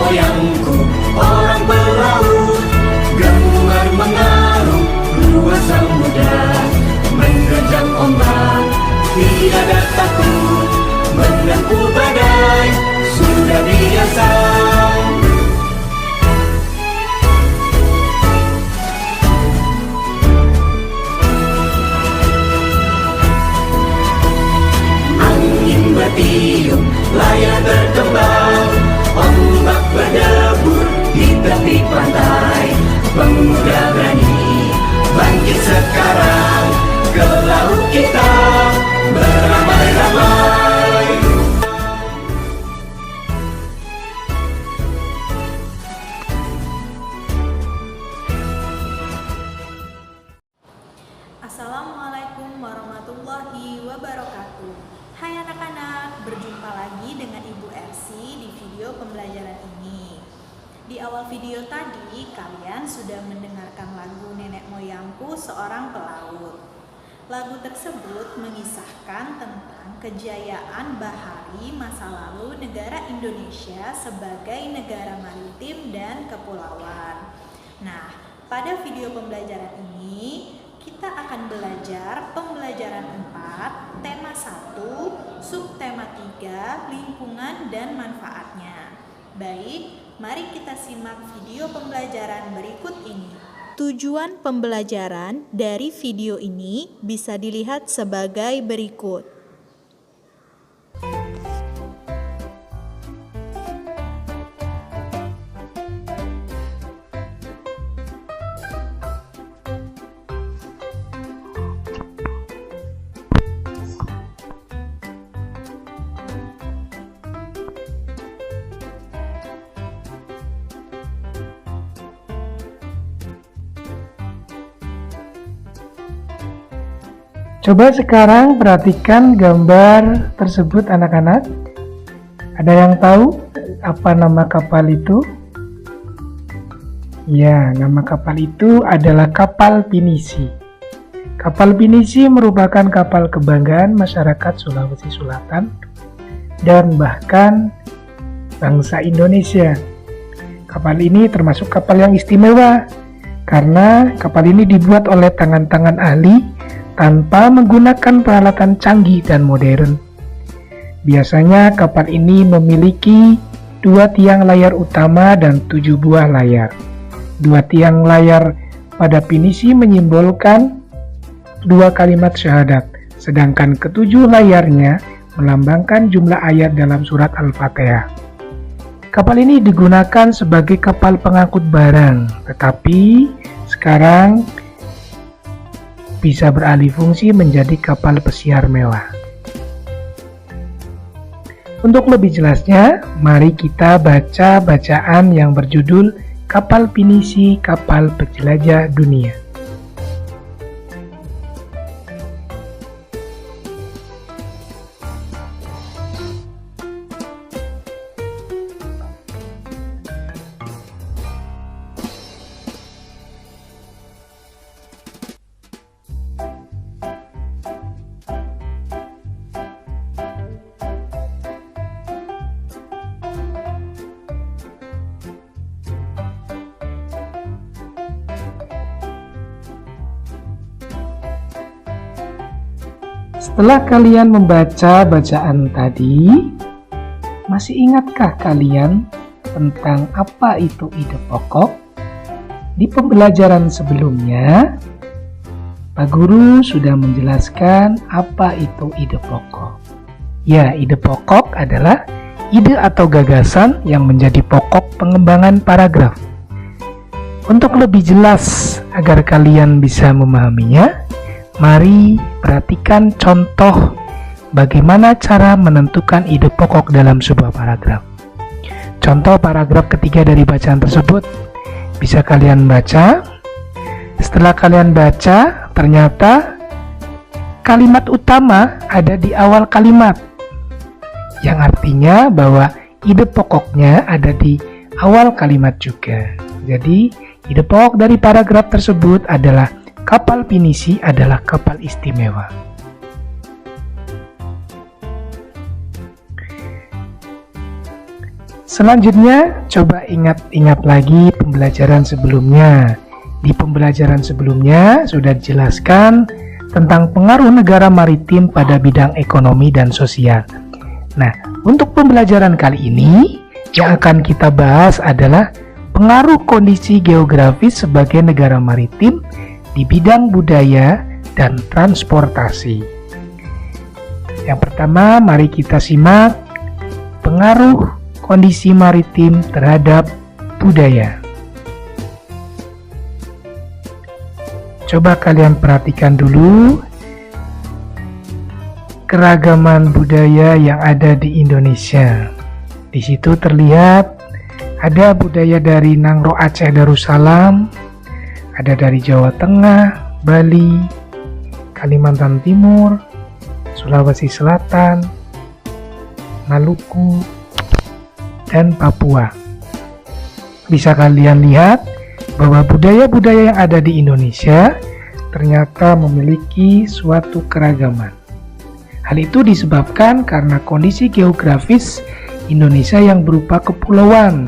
moyangku orang pelaut, gemar mengarung luas samudra, menerjang ombak, tiada takut, menempuh badai, sudah biasa. Angin bertiup, layar berkembang, ombak berdebur di tepi pantai. Pemuda berani bangkit sekarang, ke laut kita beramai-ramai. Assalamualaikum warahmatullahi wabarakatuh. Hai anak-anak, berjumpa lagi dengan Ibu Ersi di video pembelajaran ini. Di awal video tadi, kalian sudah mendengarkan lagu Nenek Moyangku Seorang Pelaut. Lagu tersebut mengisahkan tentang kejayaan bahari masa lalu negara Indonesia sebagai negara maritim dan kepulauan. Nah, pada video pembelajaran ini, kita akan belajar pembelajaran 4, tema 1, subtema 3, lingkungan dan manfaatnya. Baik, mari kita simak video pembelajaran berikut ini. Tujuan pembelajaran dari video ini bisa dilihat sebagai berikut. Coba sekarang perhatikan gambar tersebut anak-anak. Ada yang tahu apa nama kapal itu? Ya, nama kapal itu adalah kapal pinisi. Kapal pinisi merupakan kapal kebanggaan masyarakat Sulawesi Selatan dan bahkan bangsa Indonesia. Kapal ini termasuk kapal yang istimewa karena kapal ini dibuat oleh tangan-tangan ahli tanpa menggunakan peralatan canggih dan modern. Biasanya kapal ini memiliki 2 tiang layar utama dan 7 buah layar. 2 tiang layar pada pinisi menyimbolkan 2 kalimat syahadat, sedangkan ke-7 layarnya melambangkan jumlah ayat dalam surat Al-Fatihah. Kapal ini digunakan sebagai kapal pengangkut barang, tetapi sekarang bisa beralih fungsi menjadi kapal pesiar mewah. Untuk lebih jelasnya, mari kita baca bacaan yang berjudul Kapal Pinisi, Kapal Penjelajah Dunia. Setelah kalian membaca bacaan tadi, masih ingatkah kalian tentang apa itu ide pokok? Di pembelajaran sebelumnya, Pak Guru sudah menjelaskan apa itu ide pokok. Ya, ide pokok adalah ide atau gagasan yang menjadi pokok pengembangan paragraf. Untuk lebih jelas agar kalian bisa memahaminya, mari perhatikan contoh bagaimana cara menentukan ide pokok dalam sebuah paragraf. Contoh paragraf ketiga dari bacaan tersebut bisa kalian baca. Setelah kalian baca, ternyata kalimat utama ada di awal kalimat, yang artinya bahwa ide pokoknya ada di awal kalimat juga. Jadi, ide pokok dari paragraf tersebut adalah kapal pinisi adalah kapal istimewa. Selanjutnya, coba ingat-ingat lagi pembelajaran sebelumnya. Di pembelajaran sebelumnya sudah dijelaskan tentang pengaruh negara maritim pada bidang ekonomi dan sosial. Nah, untuk pembelajaran kali ini, yang akan kita bahas adalah pengaruh kondisi geografis sebagai negara maritim di bidang budaya dan transportasi. Yang pertama, mari kita simak pengaruh kondisi maritim terhadap budaya. Coba kalian perhatikan dulu keragaman budaya yang ada di Indonesia. Di situ terlihat ada budaya dari Nangro Aceh Darussalam, ada dari Jawa Tengah, Bali, Kalimantan Timur, Sulawesi Selatan, Maluku, dan Papua. Bisa kalian lihat bahwa budaya-budaya yang ada di Indonesia ternyata memiliki suatu keragaman. Hal itu disebabkan karena kondisi geografis Indonesia yang berupa kepulauan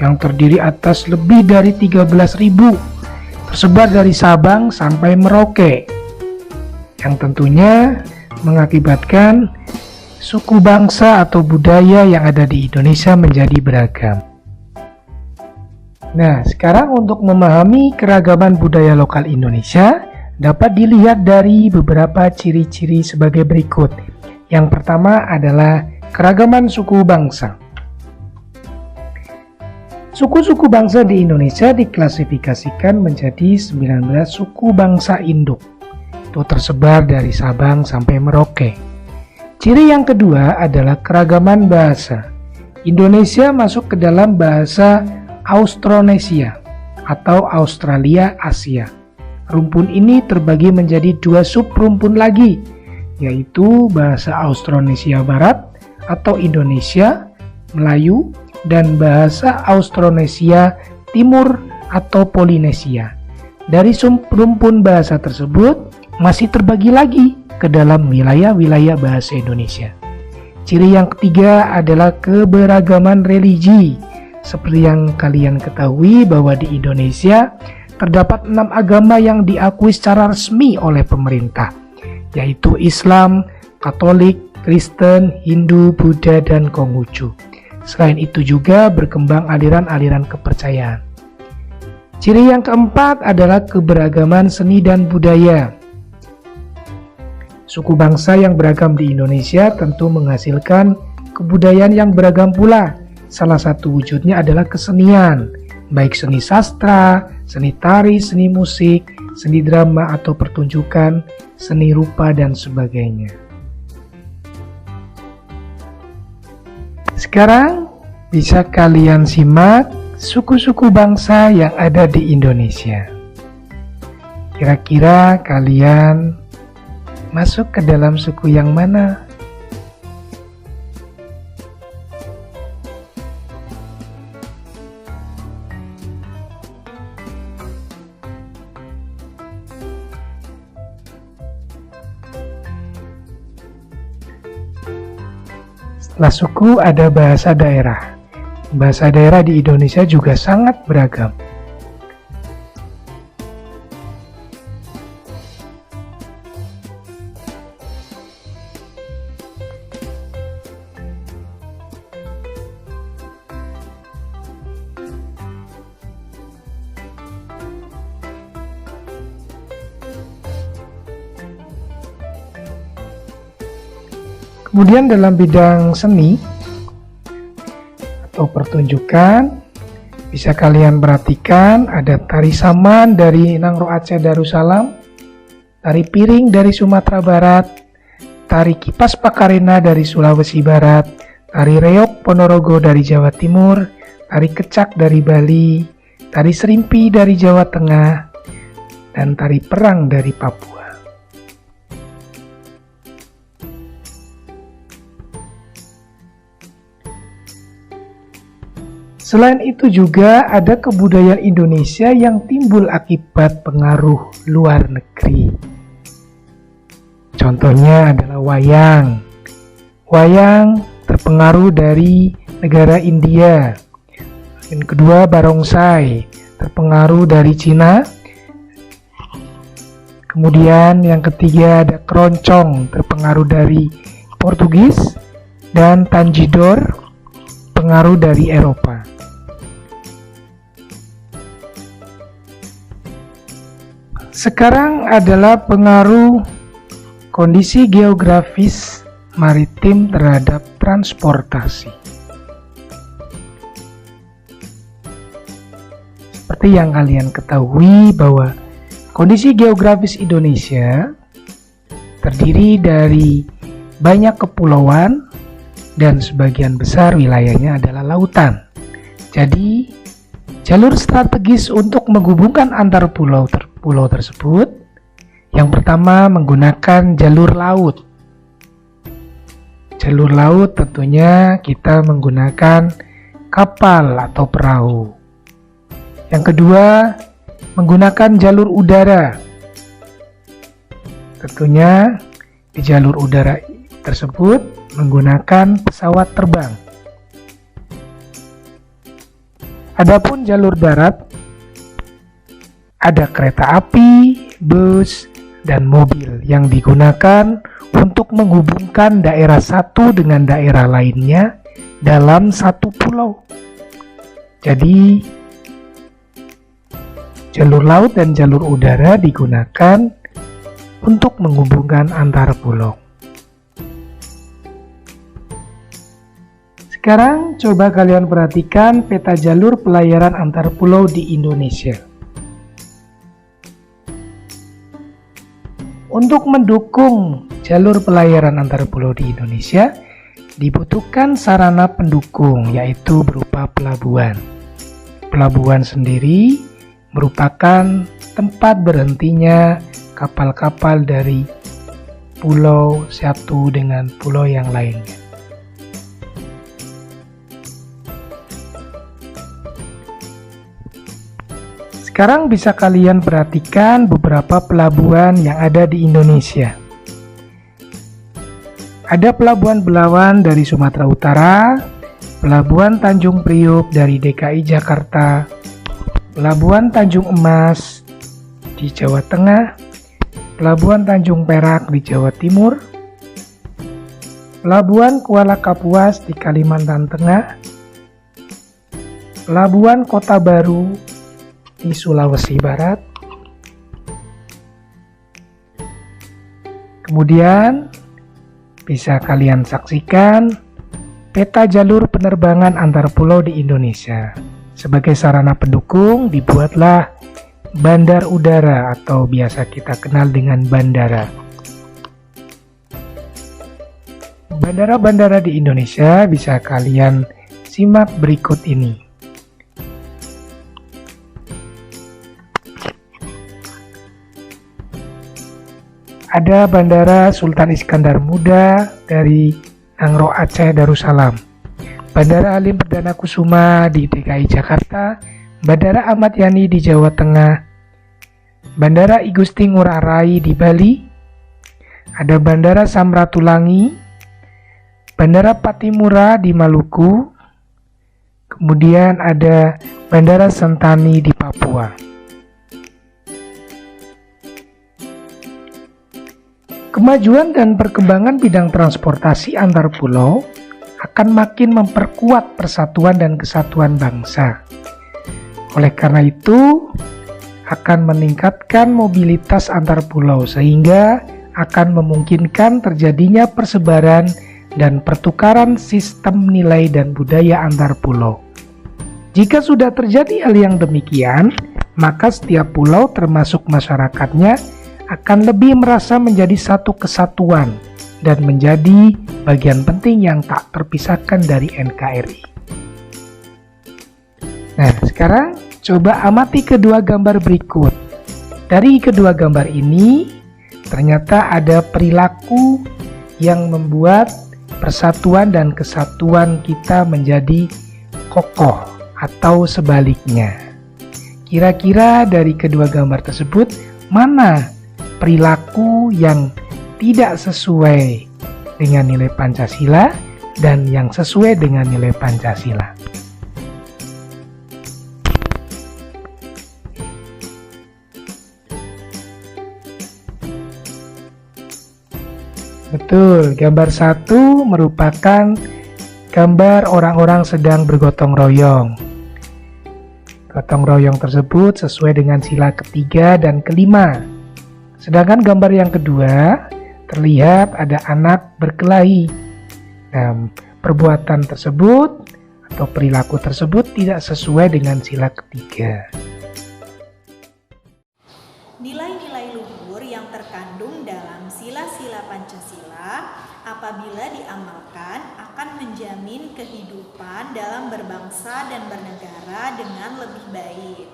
yang terdiri atas lebih dari 13.000 tersebar dari Sabang sampai Merauke, yang tentunya mengakibatkan suku bangsa atau budaya yang ada di Indonesia menjadi beragam. Nah, sekarang untuk memahami keragaman budaya lokal Indonesia dapat dilihat dari beberapa ciri-ciri sebagai berikut. Yang pertama adalah keragaman suku bangsa. Suku-suku bangsa di Indonesia diklasifikasikan menjadi 19 suku bangsa induk. Itu tersebar dari Sabang sampai Merauke. Ciri yang kedua adalah keragaman bahasa. Indonesia masuk ke dalam bahasa Austronesia atau Australia Asia. Rumpun ini terbagi menjadi 2 subrumpun lagi, yaitu bahasa Austronesia Barat atau Indonesia, Melayu, dan bahasa Austronesia Timur atau Polinesia. Dari subrumpun bahasa tersebut masih terbagi lagi ke dalam wilayah-wilayah bahasa Indonesia. Ciri yang ketiga adalah keberagaman religi. Seperti yang kalian ketahui bahwa di Indonesia terdapat 6 agama yang diakui secara resmi oleh pemerintah, yaitu Islam, Katolik, Kristen, Hindu, Buddha, dan Konghucu. Selain itu juga berkembang aliran-aliran kepercayaan. Ciri yang keempat adalah keberagaman seni dan budaya. Suku bangsa yang beragam di Indonesia tentu menghasilkan kebudayaan yang beragam pula. Salah satu wujudnya adalah kesenian, baik seni sastra, seni tari, seni musik, seni drama atau pertunjukan, seni rupa, dan sebagainya. Sekarang bisa kalian simak suku-suku bangsa yang ada di Indonesia. Kira-kira kalian masuk ke dalam suku yang mana? Setelah suku ada bahasa daerah. Bahasa daerah di Indonesia juga sangat beragam. Kemudian dalam bidang seni atau pertunjukan, bisa kalian perhatikan ada tari saman dari Nangro Aceh Darussalam, tari piring dari Sumatera Barat, tari kipas pakarena dari Sulawesi Barat, tari reok Ponorogo dari Jawa Timur, tari kecak dari Bali, tari serimpi dari Jawa Tengah, dan tari perang dari Papua. Selain itu juga ada kebudayaan Indonesia yang timbul akibat pengaruh luar negeri. Contohnya adalah wayang. Wayang terpengaruh dari negara India. Yang kedua, barongsai, terpengaruh dari Cina. Kemudian yang ketiga ada keroncong, terpengaruh dari Portugis. Dan tanjidor, pengaruh dari Eropa. Sekarang adalah pengaruh kondisi geografis maritim terhadap transportasi. Seperti yang kalian ketahui bahwa kondisi geografis Indonesia terdiri dari banyak kepulauan dan sebagian besar wilayahnya adalah lautan. Jadi, jalur strategis untuk menghubungkan antar pulau tersebut, yang pertama menggunakan jalur laut. Jalur laut tentunya kita menggunakan kapal atau perahu. Yang kedua, menggunakan jalur udara. Tentunya di jalur udara tersebut menggunakan pesawat terbang. Adapun jalur darat, ada kereta api, bus, dan mobil yang digunakan untuk menghubungkan daerah satu dengan daerah lainnya dalam satu pulau. Jadi, jalur laut dan jalur udara digunakan untuk menghubungkan antar pulau. Sekarang coba kalian perhatikan peta jalur pelayaran antar pulau di Indonesia. Untuk mendukung jalur pelayaran antar pulau di Indonesia, dibutuhkan sarana pendukung, yaitu berupa pelabuhan. Pelabuhan sendiri merupakan tempat berhentinya kapal-kapal dari pulau satu dengan pulau yang lainnya. Sekarang bisa kalian perhatikan beberapa pelabuhan yang ada di Indonesia. Ada Pelabuhan Belawan dari Sumatera Utara, Pelabuhan Tanjung Priuk dari DKI Jakarta, Pelabuhan Tanjung Emas di Jawa Tengah, Pelabuhan Tanjung Perak di Jawa Timur, Pelabuhan Kuala Kapuas di Kalimantan Tengah, Pelabuhan Kota Baru di Sulawesi Barat. Kemudian bisa kalian saksikan peta jalur penerbangan antar pulau di Indonesia. Sebagai sarana pendukung dibuatlah bandar udara atau biasa kita kenal dengan bandara. Bandara-bandara di Indonesia bisa kalian simak berikut ini. Ada Bandara Sultan Iskandar Muda dari Nangro Aceh Darussalam, Bandara Halim Perdana Kusuma di DKI Jakarta, Bandara Ahmad Yani di Jawa Tengah, Bandara I Gusti Ngurah Rai di Bali, ada Bandara Samratulangi, Bandara Patimura di Maluku, kemudian ada Bandara Sentani di Papua. Kemajuan dan perkembangan bidang transportasi antar pulau akan makin memperkuat persatuan dan kesatuan bangsa. Oleh karena itu, akan meningkatkan mobilitas antar pulau sehingga akan memungkinkan terjadinya persebaran dan pertukaran sistem nilai dan budaya antar pulau. Jika sudah terjadi hal yang demikian, maka setiap pulau termasuk masyarakatnya akan lebih merasa menjadi satu kesatuan dan menjadi bagian penting yang tak terpisahkan dari NKRI. Nah, sekarang coba amati kedua gambar berikut. Dari kedua gambar ini, ternyata ada perilaku yang membuat persatuan dan kesatuan kita menjadi kokoh atau sebaliknya. Kira-kira dari kedua gambar tersebut, mana perilaku yang tidak sesuai dengan nilai Pancasila dan yang sesuai dengan nilai Pancasila. Betul, gambar 1 merupakan gambar orang-orang sedang bergotong royong. Gotong royong tersebut sesuai dengan sila ketiga dan kelima. Sedangkan gambar yang kedua terlihat ada anak berkelahi. Nah, perbuatan tersebut atau perilaku tersebut tidak sesuai dengan sila ketiga. Nilai-nilai luhur yang terkandung dalam sila-sila Pancasila apabila diamalkan akan menjamin kehidupan dalam berbangsa dan bernegara dengan lebih baik.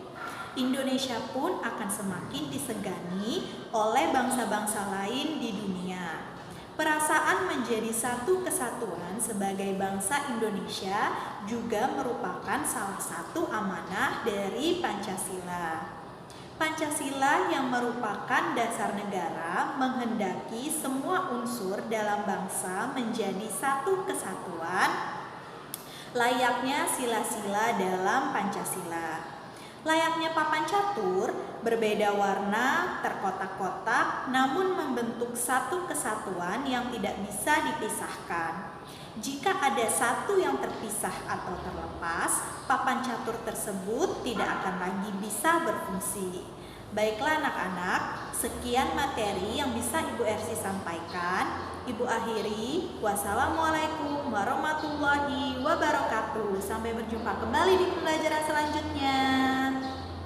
Indonesia pun akan semakin disegani oleh bangsa-bangsa lain di dunia. Perasaan menjadi satu kesatuan sebagai bangsa Indonesia juga merupakan salah satu amanah dari Pancasila. Pancasila yang merupakan dasar negara menghendaki semua unsur dalam bangsa menjadi satu kesatuan, layaknya sila-sila dalam Pancasila. Layaknya papan catur, berbeda warna, terkotak-kotak, namun membentuk satu kesatuan yang tidak bisa dipisahkan. Jika ada satu yang terpisah atau terlepas, papan catur tersebut tidak akan lagi bisa berfungsi. Baiklah anak-anak, sekian materi yang bisa Ibu Ersi sampaikan. Ibu akhiri, wassalamualaikum warahmatullahi wabarakatuh. Sampai berjumpa kembali di pembelajaran selanjutnya.